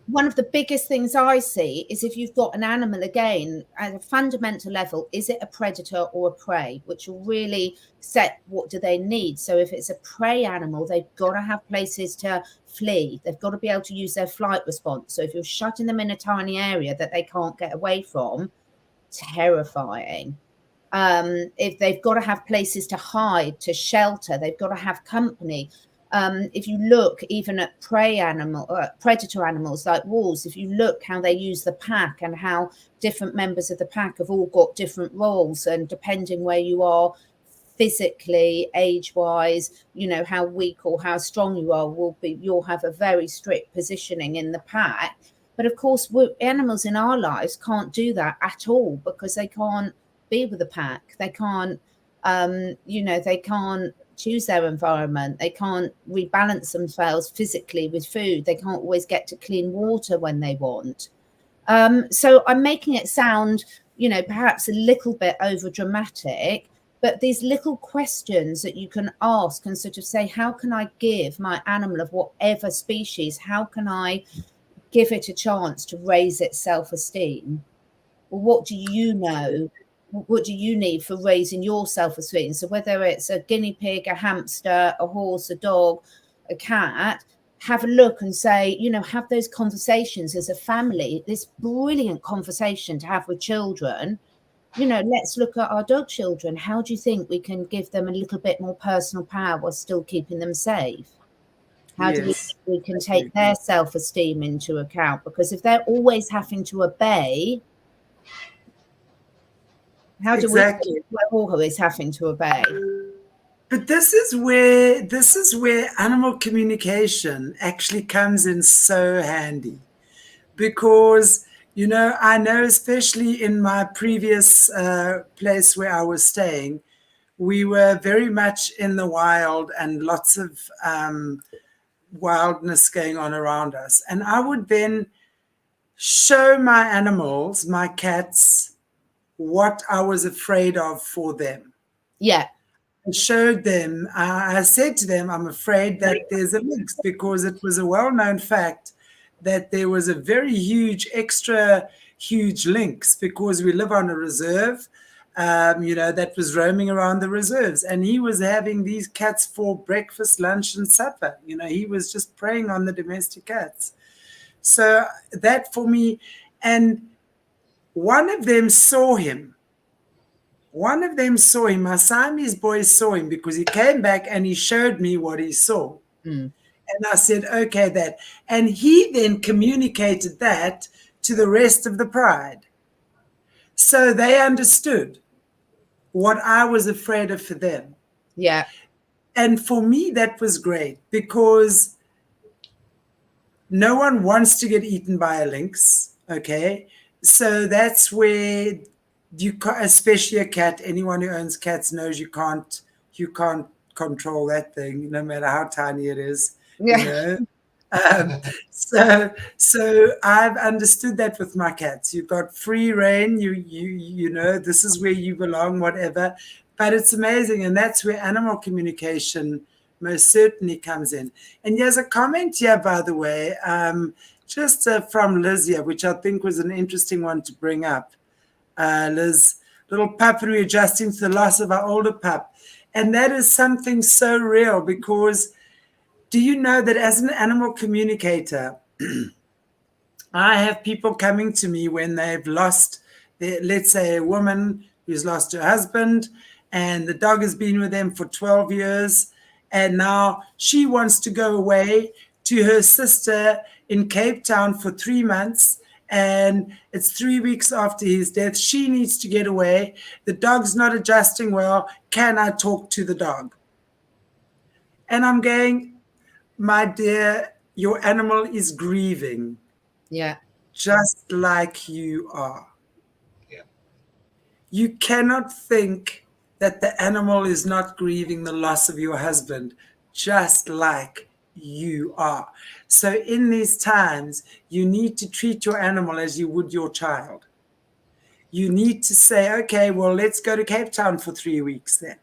one of the biggest things I see is if you've got an animal, again, at a fundamental level, is it a predator or a prey, which will really set what do they need. So if it's a prey animal, they've got to have places to flee. They've got to be able to use their flight response. So if you're shutting them in a tiny area that they can't get away from, terrifying. If they've got to have places to hide, to shelter, they've got to have company. If you look even at predator animals like wolves, if you look how they use the pack and how different members of the pack have all got different roles, and depending where you are physically, age-wise, how weak or how strong you are, you'll have a very strict positioning in the pack. But of course, animals in our lives can't do that at all, because they can't be with the pack. They can't, they can't choose their environment. They can't rebalance themselves physically with food. They can't always get to clean water when they want. So I'm making it sound, perhaps a little bit over dramatic, but these little questions that you can ask and sort of say, how can I give my animal of whatever species, how can I give it a chance to raise its self-esteem? Well, what do you know? What do you need for raising your self-esteem? So whether it's a guinea pig, a hamster, a horse, a dog, a cat, have a look and say, have those conversations as a family, this brilliant conversation to have with children. Let's look at our dog children. How do you think we can give them a little bit more personal power while still keeping them safe? How do we can take their self-esteem into account? Because if they're always having to obey, how do we always having to obey? But this is where animal communication actually comes in so handy, because I know, especially in my previous place where I was staying, we were very much in the wild and lots of wildness going on around us. And I would then show my animals, my cats, what I was afraid of for them. Yeah. I showed them, I said to them, I'm afraid that there's a lynx, because it was a well-known fact that there was a very huge, extra huge lynx, because we live on a reserve, that was roaming around the reserves. And he was having these cats for breakfast, lunch, and supper. He was just preying on the domestic cats. So that for me, and one of them saw him. My Siamese boys saw him, because he came back and he showed me what he saw. And I said, okay, that. And he then communicated that to the rest of the pride. So they understood what I was afraid of for them. Yeah. And for me, that was great, because no one wants to get eaten by a lynx. Okay. So that's where especially a cat, anyone who owns cats knows you can't control that thing, no matter how tiny it is. Yeah. So I've understood that with my cats. You've got free reign, this is where you belong, whatever. But it's amazing, and that's where animal communication most certainly comes in. And there's a comment here, by the way, just from Liz here, which I think was an interesting one to bring up. Liz, little pup readjusting to the loss of our older pup. And that is something so real, because do you know that as an animal communicator, I have people coming to me when they've lost, let's say, a woman who's lost her husband, and the dog has been with them for 12 years. And now she wants to go away to her sister in Cape Town for 3 months. And it's 3 weeks after his death. She needs to get away. The dog's not adjusting well. Can I talk to the dog? And I'm going, my dear, your animal is grieving. Yeah. Just like you are. Yeah. You cannot think that the animal is not grieving the loss of your husband, just like you are. So in these times, you need to treat your animal as you would your child. You need to say, okay, well, let's go to Cape Town for 3 weeks then,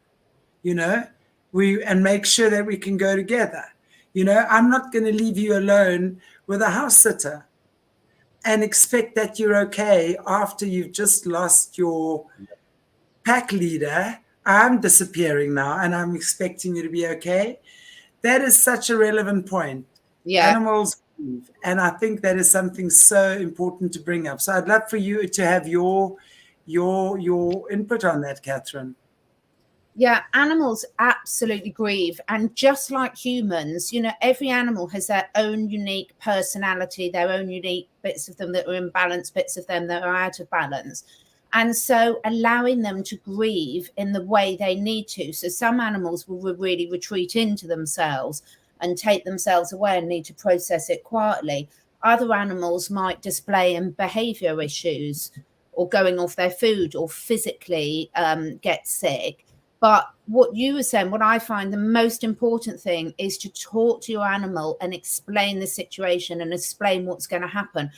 and make sure that we can go together. I'm not going to leave you alone with a house sitter and expect that you're okay after you've just lost your pack leader. I'm disappearing now and I'm expecting you to be okay. That is such a relevant point. Yeah. Animals grieve. And I think that is something so important to bring up. So I'd love for you to have your input on that, Catherine. Yeah, animals absolutely grieve. And just like humans, every animal has their own unique personality, their own unique bits of them that are in balance, bits of them that are out of balance. And so allowing them to grieve in the way they need to. So some animals will really retreat into themselves and take themselves away and need to process it quietly. Other animals might display in behavior issues or going off their food or physically get sick. But what you were saying, what I find the most important thing is to talk to your animal and explain the situation and explain what's going to happen.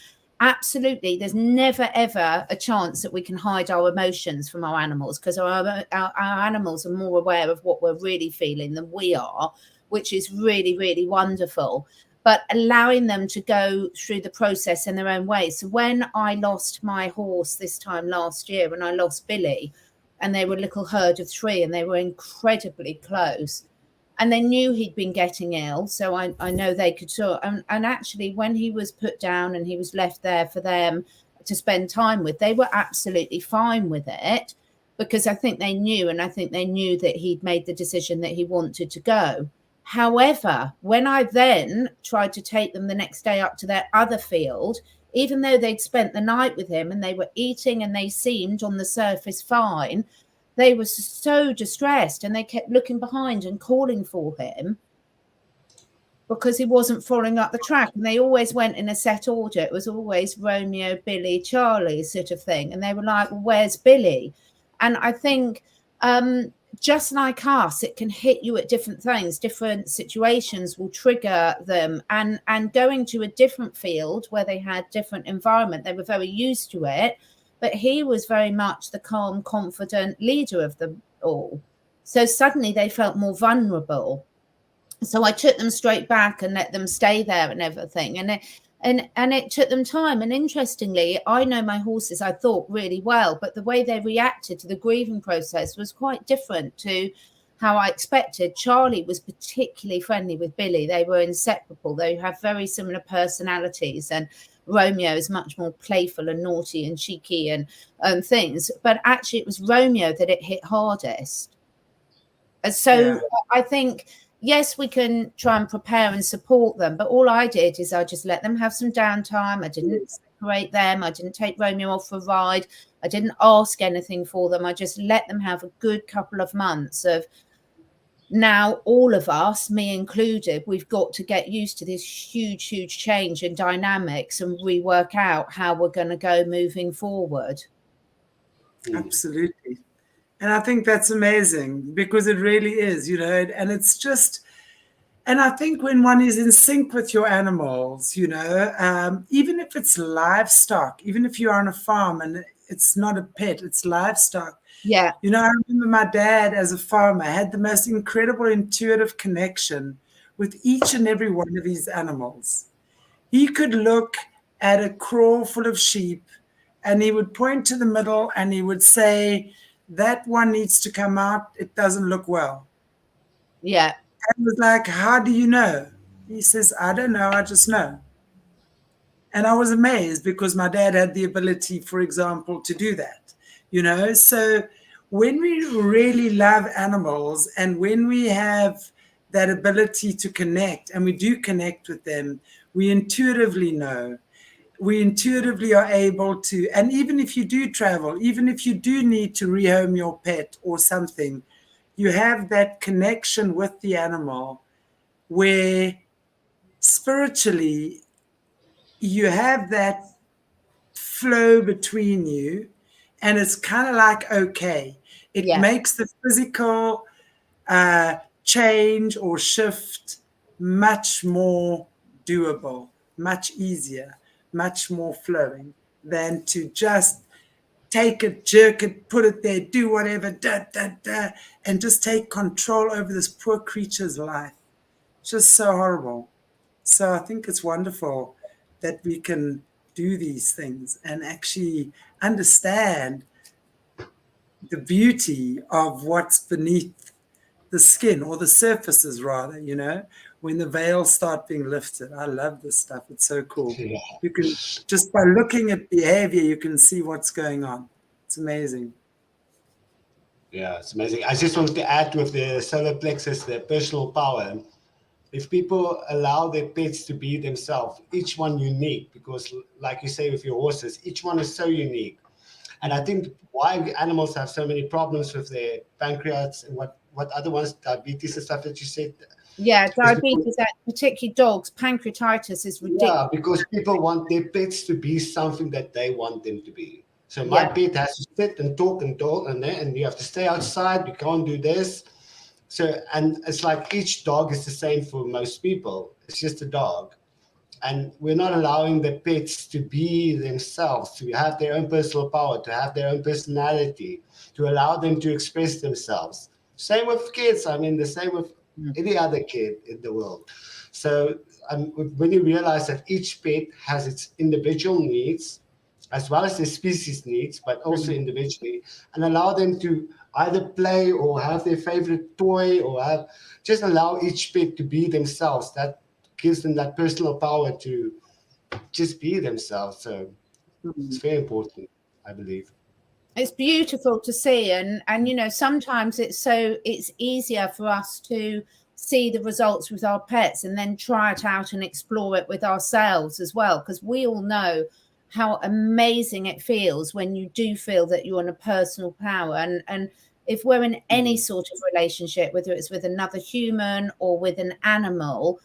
Absolutely. There's never, ever a chance that we can hide our emotions from our animals, because our animals are more aware of what we're really feeling than we are, which is really, really wonderful. But allowing them to go through the process in their own way. So when I lost my horse this time last year, when I lost Billy, and they were a little herd of 3 and they were incredibly close, and they knew he'd been getting ill. So I know they could talk. And actually, when he was put down and he was left there for them to spend time with, they were absolutely fine with it, because I think they knew, and I think they knew that he'd made the decision that he wanted to go. However, when I then tried to take them the next day up to their other field, even though they'd spent the night with him and they were eating and they seemed on the surface fine, they were so distressed and they kept looking behind and calling for him because he wasn't following up the track. And they always went in a set order. It was always Romeo, Billy, Charlie sort of thing. And they were like, well, where's Billy? And I think just like us, it can hit you at different things. Different situations will trigger them. And going to a different field where they had different environment, they were very used to it. But he was very much the calm, confident leader of them all. So suddenly they felt more vulnerable. So I took them straight back and let them stay there and everything. And it took them time. And interestingly, I know my horses, I thought, really well, but the way they reacted to the grieving process was quite different to how I expected. Charlie was particularly friendly with Billy. They were inseparable. They have very similar personalities, and Romeo is much more playful and naughty and cheeky and things. But actually, it was Romeo that it hit hardest. And so I think, yes, we can try and prepare and support them, but all I did is I just let them have some downtime. I didn't separate them. I didn't take Romeo off for a ride. I didn't ask anything for them. I just let them have a good couple of months of, now all of us, me included, we've got to get used to this huge, huge change in dynamics and rework out how we're going to go moving forward. Absolutely. And I think that's amazing, because it really is, and it's just, and I think when one is in sync with your animals, even if it's livestock, even if you're on a farm and it's not a pet, it's livestock. Yeah. I remember my dad as a farmer had the most incredible intuitive connection with each and every one of his animals. He could look at a kraal full of sheep and he would point to the middle and he would say, that one needs to come out. It doesn't look well. Yeah. I was like, how do you know? He says, I don't know. I just know. And I was amazed, because my dad had the ability, for example, to do that, So when we really love animals and when we have that ability to connect, and we do connect with them, we intuitively know. We intuitively are able to, and even if you do travel, even if you do need to rehome your pet or something, you have that connection with the animal where spiritually you have that flow between you, and it's kind of like, okay, it makes the physical change or shift much more doable, much easier, much more flowing than to just take it, jerk it, put it there, do whatever, and just take control over this poor creature's life. Just so horrible. So I think it's wonderful that we can do these things and actually understand the beauty of what's beneath the skin, or the surfaces rather, when the veils start being lifted. I love this stuff. It's so cool. Yeah. You can, just by looking at behavior, you can see what's going on. It's amazing. Yeah, it's amazing. I just wanted to add with the solar plexus, the personal power. If people allow their pets to be themselves, each one unique, because like you say with your horses, each one is so unique. And I think why animals have so many problems with their pancreas and what other ones, diabetes and stuff that you said. Yeah, diabetes, particularly dogs, pancreatitis is ridiculous. Yeah, because people want their pets to be something that they want them to be. So my pet has to sit and talk and you have to stay outside. You can't do this. So, and it's like each dog is the same for most people. It's just a dog. And we're not allowing the pets to be themselves, to have their own personal power, to have their own personality, to allow them to express themselves. Same with kids. I mean, the same with any other kid in the world. So when you realize that each pet has its individual needs, as well as their species needs, but also individually, and allow them to either play or have their favorite toy, or just allow each pet to be themselves. That gives them that personal power to just be themselves. So it's very important, I believe. It's beautiful to see, and sometimes it's easier for us to see the results with our pets and then try it out and explore it with ourselves as well, because we all know how amazing it feels when you do feel that you're in a personal power. And if we're in any sort of relationship, whether it's with another human or with an animal,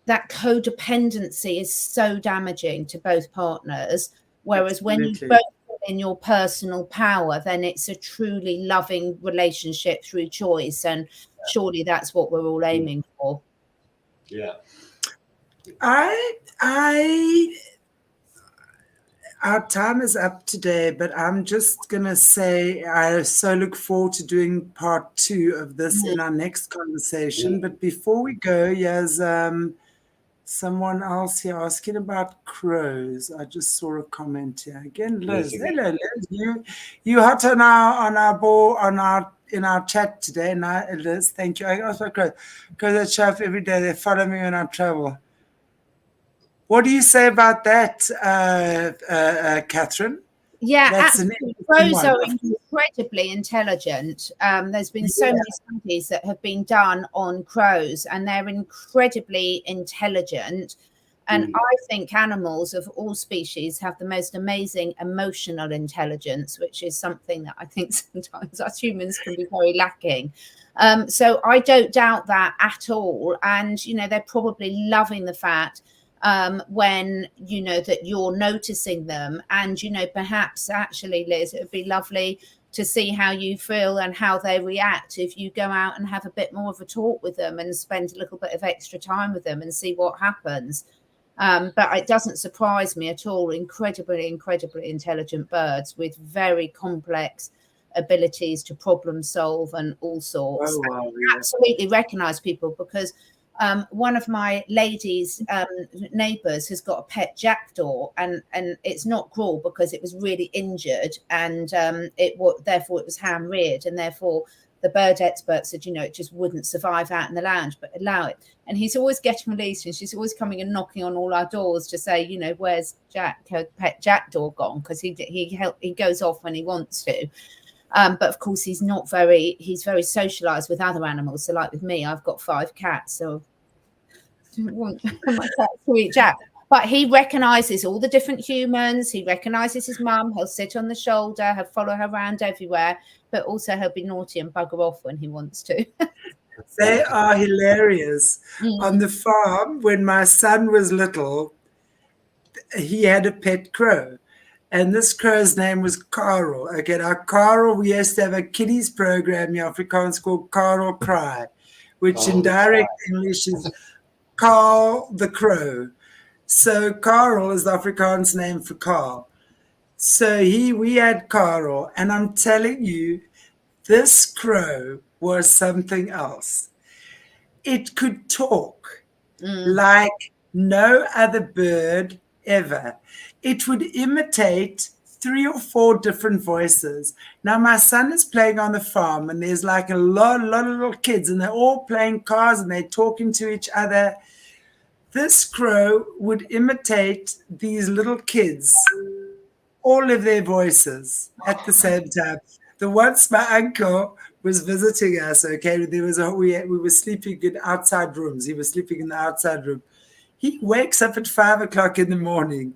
that codependency is so damaging to both partners. Whereas when you both in your personal power, then it's a truly loving relationship through choice. And surely that's what we're all aiming for. Yeah. Our time is up today, but I'm just going to say I so look forward to doing part 2 of this in our next conversation. But before we go, there's someone else here asking about crows. I just saw a comment here. Again, Liz. Hello, Liz. You hot on our board, in our chat today. Now, Liz, thank you. I also crows. Crows that show up every day. They follow me when I travel. What do you say about that, Catherine? Yeah, absolutely. Crows are incredibly intelligent. There's been so many studies that have been done on crows, and they're incredibly intelligent. And I think animals of all species have the most amazing emotional intelligence, which is something that I think sometimes us humans can be very lacking. So I don't doubt that at all. And, they're probably loving the fact when that you're noticing them, and perhaps actually, Liz, it would be lovely to see how you feel and how they react if you go out and have a bit more of a talk with them and spend a little bit of extra time with them and see what happens. But it doesn't surprise me at all. Incredibly intelligent birds with very complex abilities to problem solve and all sorts. Oh, wow, absolutely recognize people, because one of my ladies' neighbours has got a pet jackdaw, and it's not cruel because it was really injured, and therefore it was hand reared, and therefore the bird expert said, it just wouldn't survive out in the lounge, but allow it. And he's always getting released, and she's always coming and knocking on all our doors to say, where's Jack, her pet jackdaw, gone? Because he goes off when he wants to. But of course, he's very socialized with other animals. So like with me, I've got 5 cats, so I don't want my cats to reach out. But he recognizes all the different humans. He recognizes his mum. He'll sit on the shoulder. He'll follow her around everywhere. But also he'll be naughty and bugger off when he wants to. They are hilarious. On the farm, when my son was little, he had a pet crow. And this crow's name was Carl. Okay, now Carl, we used to have a kiddies program in Afrikaans called Carl Cry, which in direct English is Carl the Crow. So Carl is the Afrikaans name for Carl. So we had Carl, and I'm telling you, this crow was something else. It could talk like no other bird ever. It would imitate 3 or 4 different voices. Now, my son is playing on the farm, and there's like a lot of little kids, and they're all playing cars, and they're talking to each other. This crow would imitate these little kids, all of their voices at the same time. Once my uncle was visiting us, okay, we were sleeping in outside rooms. He was sleeping in the outside room. He wakes up at 5 o'clock in the morning,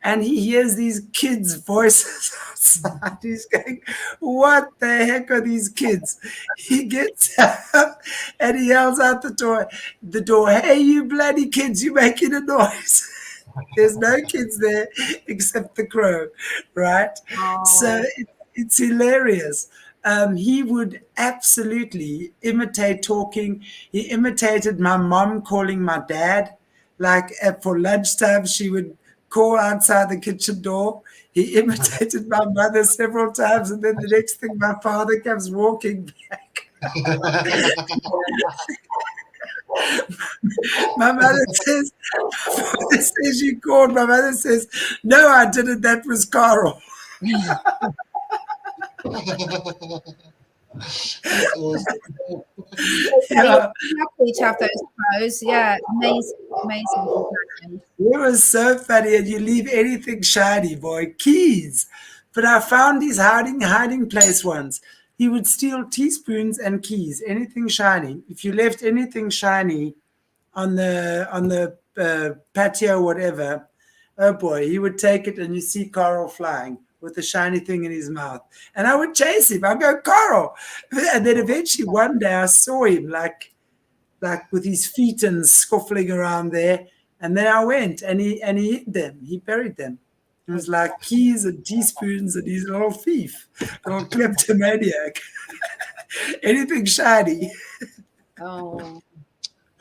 and he hears these kids' voices outside. He's going, what the heck are these kids? He gets up and he yells out the door, hey, you bloody kids, you making a noise. There's no kids there except the crow, right? Oh. So it's hilarious. He would absolutely imitate talking. He imitated my mom calling my dad. Like for lunchtime, she would call outside the kitchen door. He imitated my mother several times, and then the next thing, my father comes walking back. My mother says, you called. My mother says, no, I didn't. That was Carl. That's awesome. Yeah. Happy to have those crows. Yeah, amazing. It was so funny, and you leave anything shiny, boy. Keys. But I found his hiding place once. He would steal teaspoons and keys, anything shiny. If you left anything shiny on the patio, whatever, oh boy, he would take it, and you see Carl flying with the shiny thing in his mouth. And I would chase him. I'd go, Carl. And then eventually one day I saw him like with his feet and scuffling around there. And then I went and he hid them. He buried them. It was like keys and teaspoons, and he's a little thief, a little kleptomaniac. Anything shiny. Oh.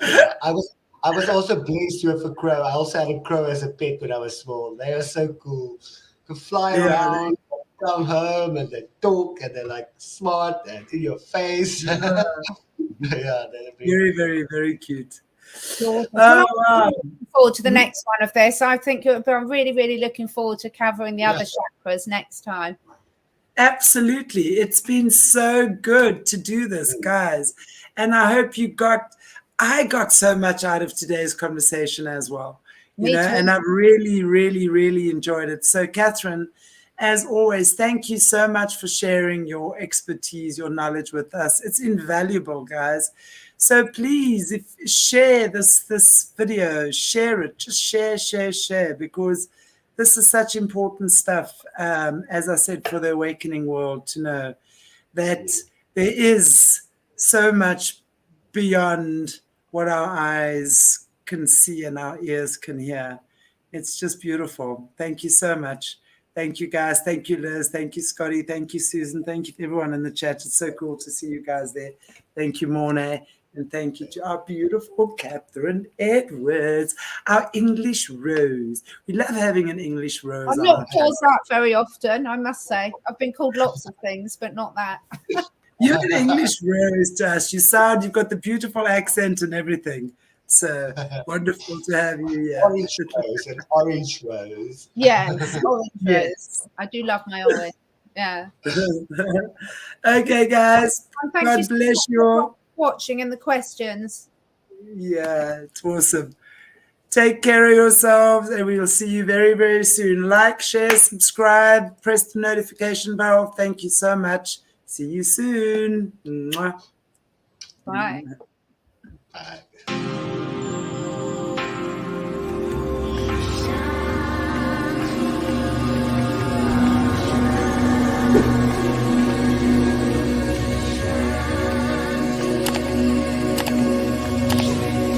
I was also blessed with a crow. I also had a crow as a pet when I was small. They are so cool. Could fly around, come home, and they talk, and they're like smart and in your face. Yeah, they're very, very, very cute. Oh, wow. Looking forward to the next one of this. I think I'm really, really looking forward to covering the other chakras next time. Absolutely. It's been so good to do this, guys. And I hope I got so much out of today's conversation as well. You know, and I've really, really, really enjoyed it. So, Catherine, as always, thank you so much for sharing your expertise, your knowledge with us. It's invaluable, guys. So please, share this video, share it, just share, because this is such important stuff, as I said, for the awakening world to know that there is so much beyond what our eyes can see and our ears can hear. It's just beautiful. Thank you so much. Thank you, guys. Thank you, Liz. Thank you, Scotty. Thank you, Susan. Thank you to everyone in the chat. It's so cool to see you guys there. Thank you, Mornay. And thank you to our beautiful Catherine Edwards, our English Rose. We love having an English Rose. I'm not called that very often, I must say. I've been called lots of things, but not that. You're an English Rose, Josh. You've got the beautiful accent and everything. So wonderful to have you here. Orange Rose, an Orange Rose. Yes, Orange Rose. I do love my orange. Yeah. Okay, guys. God bless you all. Watching and the questions. Yeah, it's awesome. Take care of yourselves, and we will see you very, very soon. Like, share, subscribe, press the notification bell. Thank you so much. See you soon. Mwah. Bye. Bye.